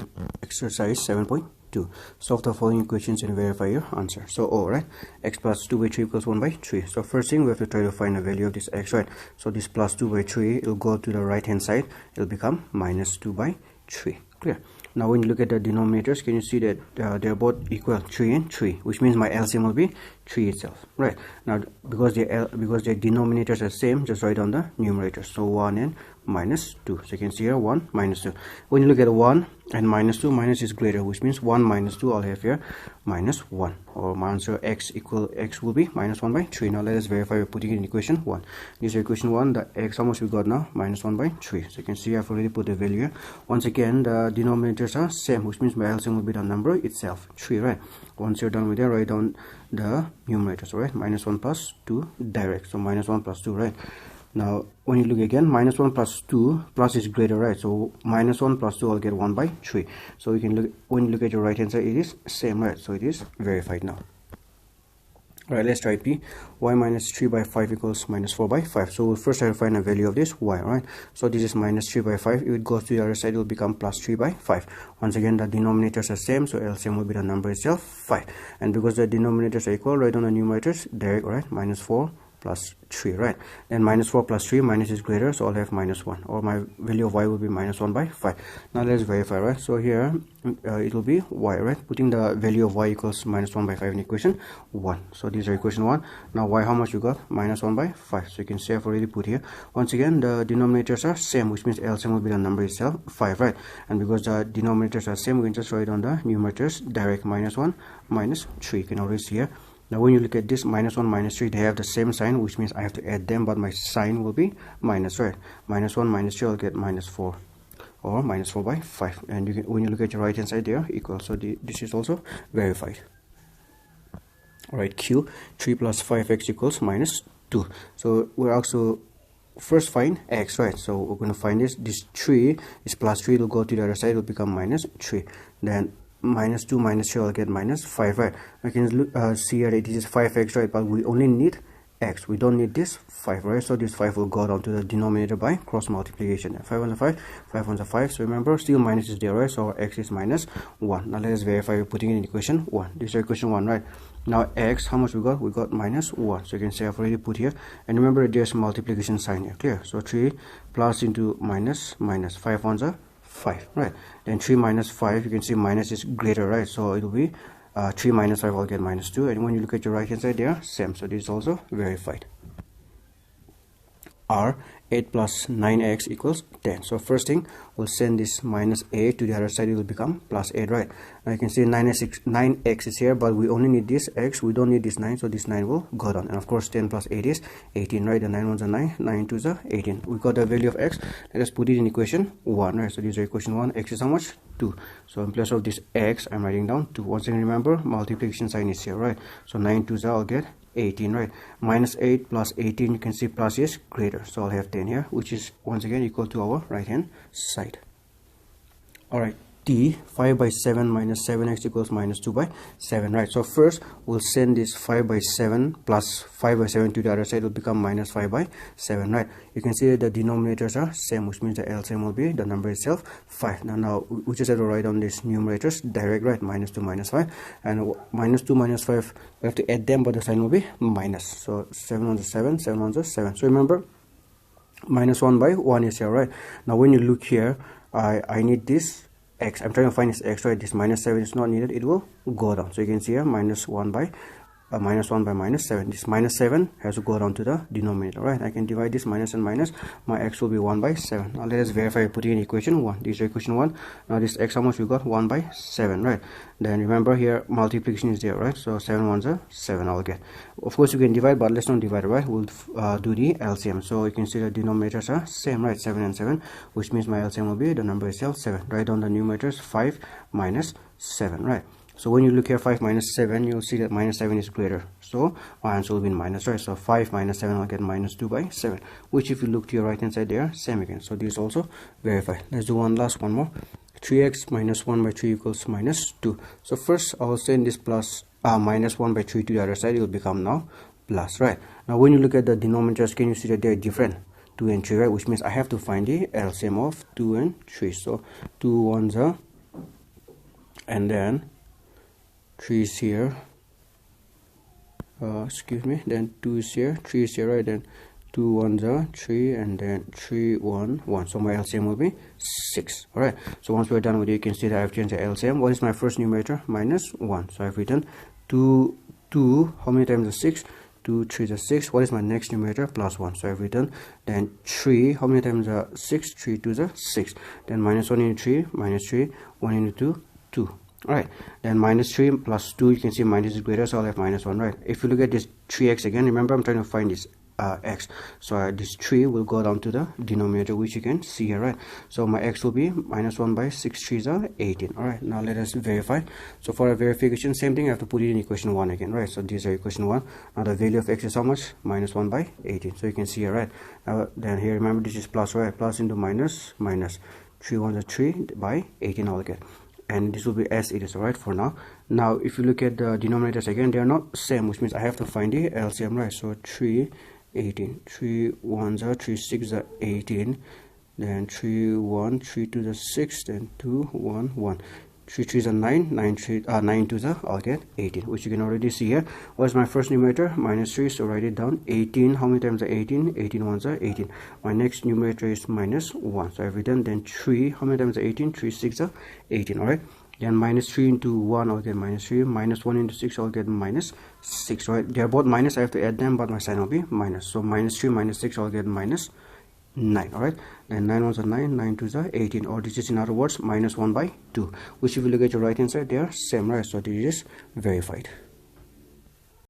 right, exercise 7.2. Solve the following equations and verify your answer. So, right, x plus 2 by 3 equals 1 by 3. So, first thing we have to try to find the value of this x, right? So, this plus 2 by 3, it will go to the right hand side, it will become minus 2 by 3. Clear? Now, when you look at the denominators, can you see that they're both equal, 3 and 3, which means my LCM will be 3 itself, right? Now, because their denominators are same, just write down the numerators. So, 1 and minus 2. So, you can see here 1 minus 2. When you look at 1 and minus 2, minus is greater, which means 1 minus 2, I'll have here minus 1. Or my answer x will be minus 1 by 3. Now, let us verify by putting it in equation 1. This is equation 1, the x, how much we got now? Minus 1 by 3. So, you can see I've already put the value here. Once again, the denominators are same, which means my LCM will be the number itself, 3, right? Once you're done with that, write down the numerators, right? Minus 1 plus 2 direct. So, minus 1 plus 2, right? Now, when you look again, minus 1 plus 2, plus is greater, right? So, minus 1 plus 2, I'll get 1 by 3. So, you can look, when you look at your right hand side, it is same, right? So, it is verified now. Alright, let's try P. Y minus 3 by 5 equals minus 4 by 5. So, we'll first have to find a value of this y, right? So, this is minus 3 by 5. If it goes to the other side, it will become plus 3 by 5. Once again, the denominators are same, so LCM will be the number itself, 5. And because the denominators are equal, write down the numerators direct, right? Minus 4 plus 3, right? Then minus 4 plus 3, minus is greater, so I'll have minus 1, or my value of y will be minus 1 by 5. Now let's verify, right? So here it will be y, right? Putting the value of y equals minus 1 by 5 in equation 1. So these are equation 1. Now y, how much you got? Minus 1 by 5. So you can see I've already put here. Once again, the denominators are same, which means LCM will be the number itself, 5, right? And because the denominators are same, we can just write down the numerators direct, minus 1 minus 3. You can already see here. Now, when you look at this minus 1, minus 3, they have the same sign, which means I have to add them, but my sign will be minus, right? Minus 1, minus 3, I'll get minus 4, or minus 4 by 5. And you can, when you look at your right hand side, they are equal. So, this is also verified. Alright, Q, 3 plus 5x equals minus 2. So, we're also first find x, right? So, we're going to find this 3 is plus 3, it will go to the other side, it will become minus 3. Then, minus 2 minus 3, I'll get minus 5, right? I can look, see here that this is 5x, right? But we only need x, we don't need this 5, right? So this 5 will go down to the denominator by cross multiplication. 5 on the 5, 5 on the 5. So remember, still minus is there, right? So our x is minus 1. Now let us verify by putting it in equation 1. This is equation 1, right? Now x, how much we got? We got minus 1. So you can see I've already put here. And remember, there's multiplication sign here, clear? So 3 plus into minus, minus 5 on the 5, right? Then 3 minus 5, you can see minus is greater, right? So it will be 3 minus 5, I'll get minus 2. And when you look at your right hand side, they are same. So this is also verified. R, 8 plus 9x equals 10. So first thing, we'll send this minus 8 to the other side, it will become plus 8, right? Now you can see 9x is here, but we only need this x, we don't need this 9, so this 9 will go down. And of course 10 plus 8 is 18, right? The 9 ones are 9, 9 2s are 18. We got the value of x. Let us put it in equation 1, right? So this is equation 1, x is how much? 2. So in place of this x, I'm writing down 2. Once again, remember, multiplication sign is here, right? So 9 2s are, I'll get 18, right? Minus 8 plus 18, you can see plus is greater, so I'll have 10 here, which is once again equal to our right hand side. Alright, T, 5 by 7 minus 7x equals minus 2 by 7, right? So first we'll send this 5 by 7 plus 5 by 7 to the other side, it will become minus 5 by 7, right? You can see that the denominators are same, which means the LCM will be the number itself, 5. Now we just have to write down these numerators direct, right? Minus 2 minus 5, and minus 2 minus 5, we have to add them, but the sign will be minus. So 7 on the 7, 7 on the 7. So remember, minus 1 by 1 is here, right? Now when you look here, I need this x. I'm trying to find this x, right? This minus 7 is not needed, it will go down. So you can see here minus 1 by minus 7. This minus 7 has to go down to the denominator, right? I can divide this minus and minus. My x will be 1 by 7. Now let us verify putting in equation 1. This is equation 1. Now this x, how much we got? 1 by 7, right? Then remember here multiplication is there, right? So 7 ones are 7, I'll get. Of course you can divide, but let's not divide, right? We'll do the LCM. So you can see the denominators are same, right? 7 and 7, which means my LCM will be the number itself, 7. Write down the numerators, 5 minus 7, right? So when you look here, 5 minus 7, you'll see that minus 7 is greater. So my answer will be minus, right? So 5 minus 7, I'll get minus 2 by 7. Which if you look to your right hand side, they are same again. So this is also verified. Let's do one more. 3x minus 1 by 3 equals minus 2. So first, I'll send this plus minus 1 by 3 to the other side. It will become now plus, right? Now when you look at the denominators, can you see that they are different? 2 and 3, right? Which means I have to find the LCM of 2 and 3. So 2 ones are and then 3 is here, excuse me, then 2 is here, 3 is here, right? Then 2 1s are 3, and then 3 1 1. So my LCM will be 6. All right, so once we're done with it, you can see that I've changed the LCM. What is my first numerator? Minus 1. So I've written 2 2. How many times is 6? 2 3 is 6. What is my next numerator? Plus 1. So I've written then 3. How many times are 6? 3 2 is 6. Then minus 1 into 3, minus 3, 1 into 2, 2. All right, then minus 3 plus 2, you can see minus is greater, so I'll have minus 1, right? If you look at this 3x again, remember I'm trying to find this x, so this 3 will go down to the denominator, which you can see here, right? So my x will be minus 1 by 6 3s are 18. All right, now let us verify. So for a verification, same thing, I have to put it in equation 1 again, right? So these are equation 1. Now the value of x is how much? Minus 1 by 18. So you can see here, right? Now then here, remember this is plus, right? Plus into minus, minus 3 1s are 3 by 18 all again, and this will be as it is. All right, for now. Now if you look at the denominators again, they are not same, which means I have to find the LCM, right? So 3 18, 3 1s are 3 6 are 18, then 3 1 3 2 are 6, then 2 1 1, 3 3s are 9, 9 2s are, I'll get 18, which you can already see here. What is my first numerator? Minus 3, so write it down. 18, how many times are 18? 18 1s are 18. My next numerator is minus 1, so I've written then 3, how many times are 18? 3 6 are 18. All right, then minus 3 into 1, I'll get minus 3. Minus 1 into 6, I'll get minus 6, right? They are both minus, I have to add them, but my sign will be minus. So minus 3 minus 6, I'll get minus 9. All right, then 9 1s are 9, 9 2s are 18, or this is in other words minus 1 by 2, which if you look at your right hand side, they are same, right? So this is verified.